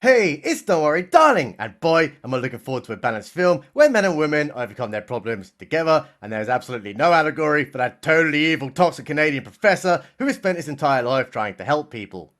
Hey, it's Don't Worry Darling, and boy, am I looking forward to a balanced film where men and women overcome their problems together, and there's absolutely no allegory for that totally evil toxic Canadian professor who has spent his entire life trying to help people.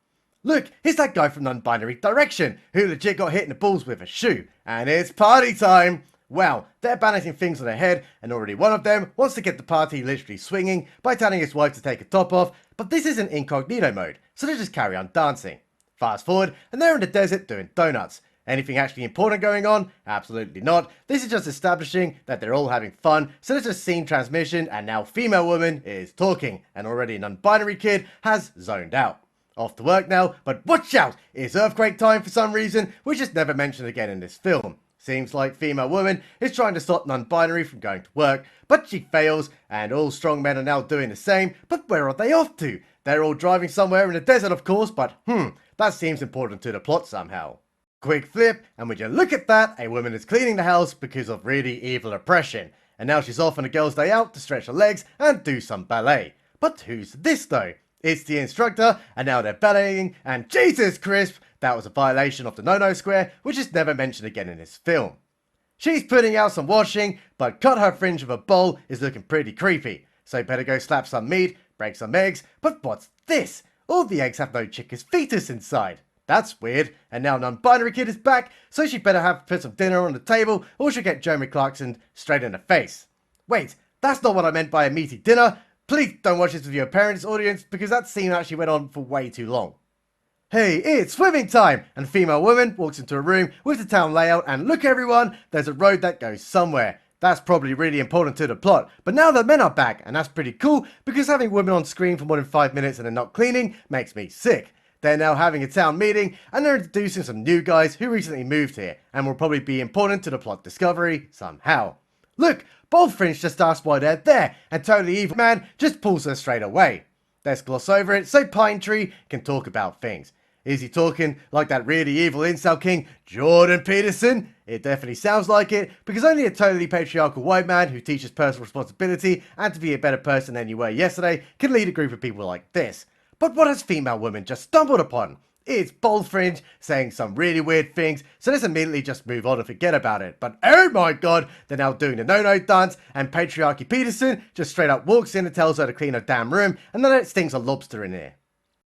Look, here's that guy from Non-Binary Direction who legit got hit in the balls with a shoe, and it's party time! Well, they're balancing things on their head, and already one of them wants to get the party literally swinging by telling his wife to take her top off, but this isn't incognito mode, so they just carry on dancing. Fast forward, and they're in the desert doing donuts. Anything actually important going on? Absolutely not. This is just establishing that they're all having fun, so there's a scene transmission, and now female woman is talking, and already a non-binary kid has zoned out. Off to work now, but watch out! It's earthquake time for some reason, which is never mentioned again in this film. Seems like female woman is trying to stop non-binary from going to work, but she fails, and all strong men are now doing the same, but where are they off to? They're all driving somewhere in the desert, of course, but that seems important to the plot somehow. Quick flip, and would you look at that, a woman is cleaning the house because of really evil oppression, and now she's off on a girl's day out to stretch her legs and do some ballet. But who's this though? It's the instructor, and now they're balleting, and Jesus crisp, that was a violation of the no-no square, which is never mentioned again in this film. She's putting out some washing, but cut her fringe of a bowl is looking pretty creepy, so better go slap some meat, break some eggs, but what's this? All the eggs have no chicken's fetus inside. That's weird, and now non-binary kid is back, so she better have put some dinner on the table, or she'll get Jeremy Clarkson straight in the face. Wait, that's not what I meant by a meaty dinner. Please don't watch this with your parents' audience, because that scene actually went on for way too long. Hey, it's swimming time! And a female woman walks into a room with the town layout, and look everyone, there's a road that goes somewhere. That's probably really important to the plot, but now the men are back, and that's pretty cool, because having women on screen for more than 5 minutes and they're not cleaning makes me sick. They're now having a town meeting, and they're introducing some new guys who recently moved here, and will probably be important to the plot discovery, somehow. Look, Baldfringe just asked why they're there, and Totally Evil Man just pulls her straight away. Let's gloss over it so Pine Tree can talk about things. Is he talking like that really evil incel king, Jordan Peterson? It definitely sounds like it, because only a totally patriarchal white man who teaches personal responsibility and to be a better person than you were yesterday can lead a group of people like this. But what has female women just stumbled upon? It's Baldfringe saying some really weird things, so let's immediately just move on and forget about it. But oh my god, they're now doing the no-no dance, and Patriarchy Peterson just straight up walks in and tells her to clean her damn room, and then it stings a lobster in here.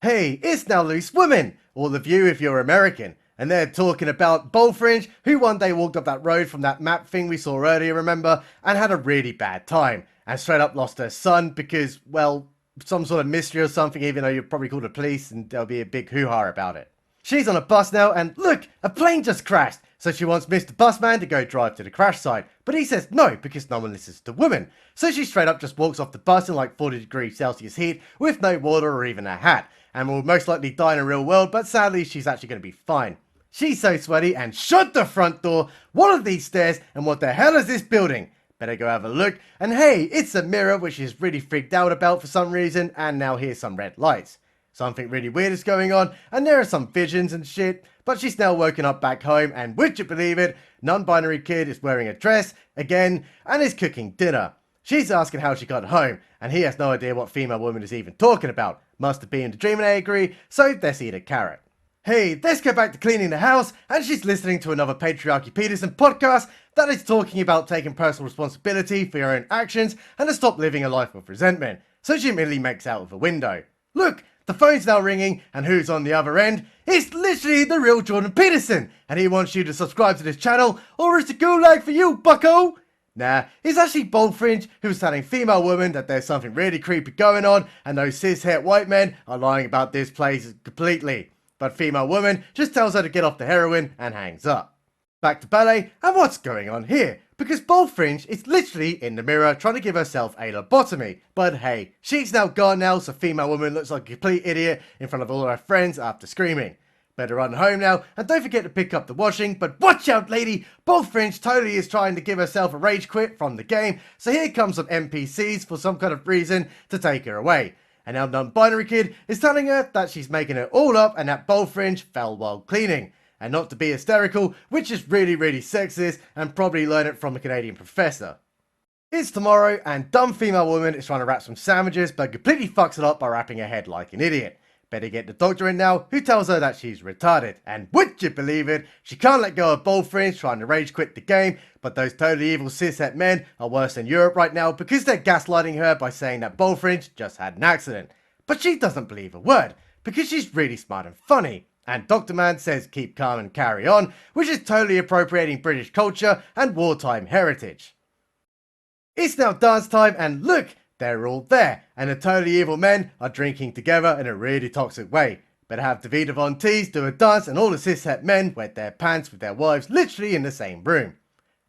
Hey, it's now Loose Women, all of you if you're American, and they're talking about Baldfringe, who one day walked up that road from that map thing we saw earlier, remember, and had a really bad time, and straight up lost her son because, well, some sort of mystery or something, even though you'd probably call the police and there'll be a big hoo-ha about it. She's on a bus now, and look, a plane just crashed, so she wants Mr. Busman to go drive to the crash site, but he says no because no one listens to women, so she straight up just walks off the bus in like 40 degrees Celsius heat with no water or even a hat, and will most likely die in a real world, but sadly she's actually going to be fine. She's so sweaty, and shut the front door, what are these stairs, and what the hell is this building? Better go have a look, and hey, it's a mirror which she's really freaked out about for some reason, and now here's some red lights. Something really weird is going on, and there are some visions and shit, but she's now woken up back home, and would you believe it, non-binary kid is wearing a dress, again, and is cooking dinner. She's asking how she got home, and he has no idea what female woman is even talking about. Must have been the dream and they agree, so let's eat a carrot. Hey, let's go back to cleaning the house, and she's listening to another Patriarchy Peterson podcast that is talking about taking personal responsibility for your own actions and to stop living a life of resentment, so she immediately makes out of the window. Look, the phone's now ringing, and who's on the other end? It's literally the real Jordan Peterson, and he wants you to subscribe to this channel, or it's a gulag for you, bucko! Nah, it's actually Baldfringe who's telling female women that there's something really creepy going on, and those cis-het white men are lying about this place completely. But female woman just tells her to get off the heroin and hangs up. Back to ballet, and what's going on here? Because Baldfringe is literally in the mirror trying to give herself a lobotomy. But hey, she's now gone now, so female woman looks like a complete idiot in front of all her friends after screaming. Better run home now, and don't forget to pick up the washing, but watch out lady, Baldfringe totally is trying to give herself a rage quit from the game, so here comes some NPCs for some kind of reason to take her away. And now non-binary kid is telling her that she's making it all up and that Baldfringe fell while cleaning. And not to be hysterical, which is really sexist and probably learn it from a Canadian professor. It's tomorrow and dumb female woman is trying to wrap some sandwiches but completely fucks it up by wrapping her head like an idiot. Better get the doctor in now, who tells her that she's retarded. And would you believe it, she can't let go of Bullfringe trying to rage quit the game, but those totally evil cishet men are worse than Europe right now because they're gaslighting her by saying that Bullfringe just had an accident. But she doesn't believe a word, because she's really smart and funny. And Dr. Man says keep calm and carry on, which is totally appropriating British culture and wartime heritage. It's now dance time, and look, they're all there, and the totally evil men are drinking together in a really toxic way. Better have Davida Von Teese do a dance and all the cishet men wet their pants with their wives literally in the same room.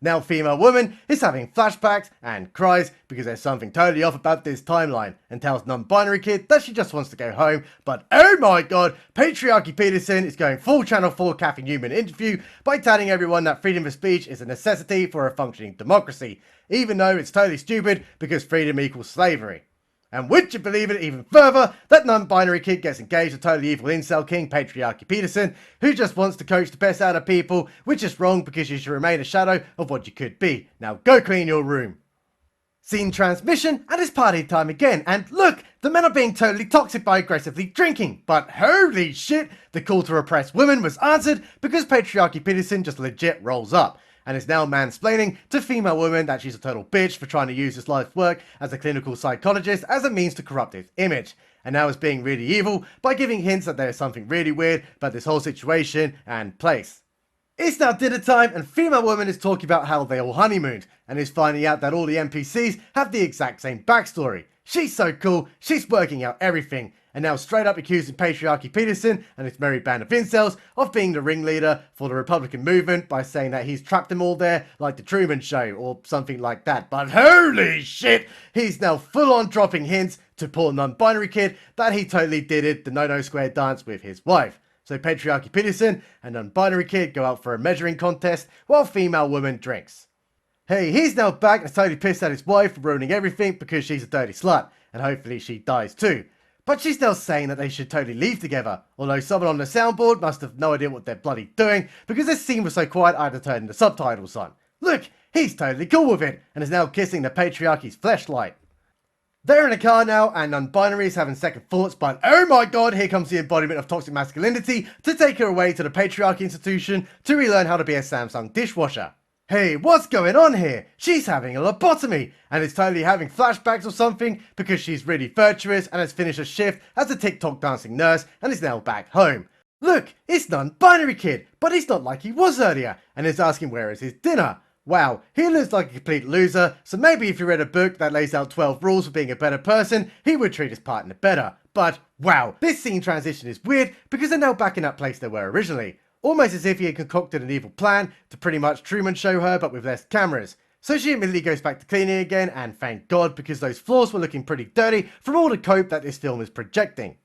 Now female woman is having flashbacks and cries because there's something totally off about this timeline, and tells non-binary kid that she just wants to go home, but oh my god, Patriarchy Peterson is going full Channel 4 Kathy Newman interview by telling everyone that freedom of speech is a necessity for a functioning democracy, even though it's totally stupid because freedom equals slavery. And would you believe it even further, that non-binary kid gets engaged to totally evil incel king Patriarchy Peterson, who just wants to coach the best out of people, which is wrong because you should remain a shadow of what you could be. Now go clean your room. Scene transmission, and it's party time again, and look, the men are being totally toxic by aggressively drinking, but holy shit, the call to repress women was answered because Patriarchy Peterson just legit rolls up, and is now mansplaining to female women that she's a total bitch for trying to use his life's work as a clinical psychologist as a means to corrupt his image, and now is being really evil by giving hints that there is something really weird about this whole situation and place. It's now dinner time, and female woman is talking about how they all honeymooned, and is finding out that all the NPCs have the exact same backstory. She's so cool, she's working out everything, and now straight up accusing Patriarchy Peterson and his merry band of incels of being the ringleader for the Republican movement by saying that he's trapped them all there like the Truman Show or something like that. But holy shit, he's now full on dropping hints to poor non-binary kid that he totally did it, the no-no square dance with his wife. So Patriarchy Peterson and non-binary kid go out for a measuring contest while female woman drinks. Hey, he's now back and is totally pissed at his wife for ruining everything because she's a dirty slut, and hopefully she dies too. But she's now saying that they should totally leave together, although someone on the soundboard must have no idea what they're bloody doing because this scene was so quiet I had to turn the subtitles on. Look, he's totally cool with it and is now kissing the Patriarchy's fleshlight. They're in a car now, and non-binary is having second thoughts, but oh my god, here comes the embodiment of toxic masculinity to take her away to the Patriarchy institution to relearn how to be a Samsung dishwasher. Hey, what's going on here? She's having a lobotomy and is totally having flashbacks or something because she's really virtuous and has finished a shift as a TikTok dancing nurse and is now back home. Look, it's non-binary kid, but he's not like he was earlier and is asking where is his dinner. Wow, he looks like a complete loser, so maybe if he read a book that lays out 12 rules for being a better person, he would treat his partner better. But wow, this scene transition is weird because they're now back in that place they were originally. Almost as if he had concocted an evil plan to pretty much Truman Show her but with less cameras. So she immediately goes back to cleaning again, and thank god because those floors were looking pretty dirty from all the cope that this film is projecting.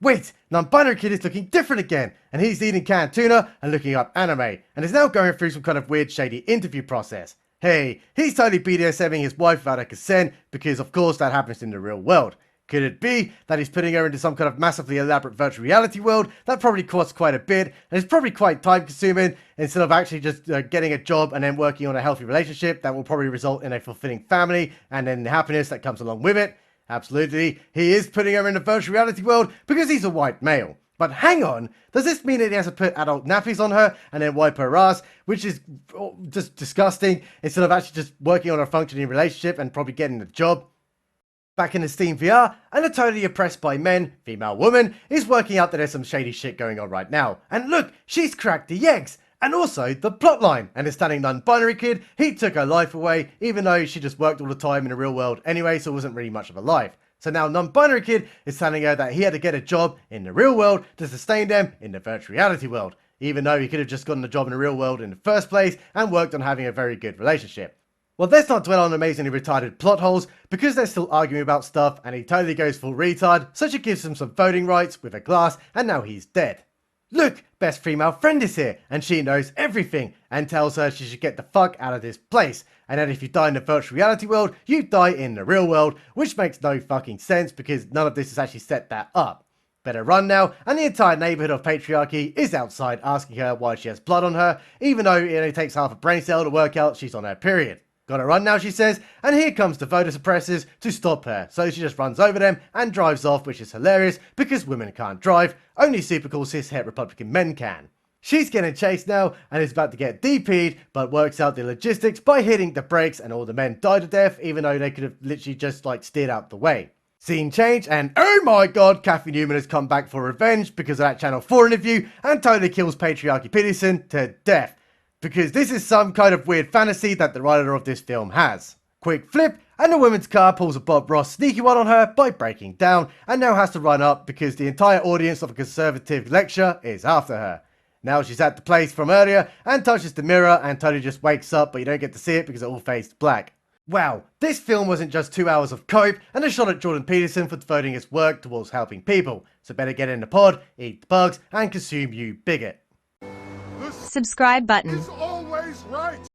Wait, non-binary kid is looking different again, and he's eating canned tuna and looking up anime, and is now going through some kind of weird shady interview process. Hey, he's totally BDSMing his wife without her consent, because of course that happens in the real world. Could it be that he's putting her into some kind of massively elaborate virtual reality world that probably costs quite a bit, and is probably quite time consuming, instead of actually just getting a job and then working on a healthy relationship that will probably result in a fulfilling family, and then the happiness that comes along with it? Absolutely, he is putting her in a virtual reality world because he's a white male. But hang on, does this mean that he has to put adult nappies on her and then wipe her ass, which is just disgusting, instead of actually just working on a functioning relationship and probably getting the job? Back in the Steam VR, and a totally oppressed by men, female woman is working out that there's some shady shit going on right now. And look, she's cracked the eggs! And also the plotline, and the stunning non-binary kid, he took her life away, even though she just worked all the time in the real world anyway, so it wasn't really much of a life. So now non-binary kid is telling her that he had to get a job in the real world to sustain them in the virtual reality world, even though he could have just gotten a job in the real world in the first place and worked on having a very good relationship. Well, let's not dwell on amazingly retarded plot holes, because they're still arguing about stuff and he totally goes full retard, so she gives him some voting rights with a glass and now he's dead. Look, best female friend is here, and she knows everything, and tells her she should get the fuck out of this place, and that if you die in the virtual reality world, you die in the real world, which makes no fucking sense because none of this has actually set that up. Better run now, and the entire neighbourhood of Patriarchy is outside asking her why she has blood on her, even though it only takes half a brain cell to work out she's on her period. Gotta run now, she says, and here comes the voter suppressors to stop her. So she just runs over them and drives off, which is hilarious because women can't drive, only super cool cis-het Republican men can. She's getting chased now and is about to get DP'd, but works out the logistics by hitting the brakes and all the men die to death, even though they could have literally just steered out the way. Scene change and oh my god, Kathy Newman has come back for revenge because of that Channel 4 interview and totally kills Patriarchy Peterson to death. Because this is some kind of weird fantasy that the writer of this film has. Quick flip, and the woman's car pulls a Bob Ross sneaky one on her by breaking down, and now has to run up because the entire audience of a conservative lecture is after her. Now she's at the place from earlier and touches the mirror and totally just wakes up, but you don't get to see it because it all fades black. Wow, this film wasn't just 2 hours of cope and a shot at Jordan Peterson for devoting his work towards helping people. So better get in the pod, eat the bugs, and consume, you bigot. Subscribe button. It's always right.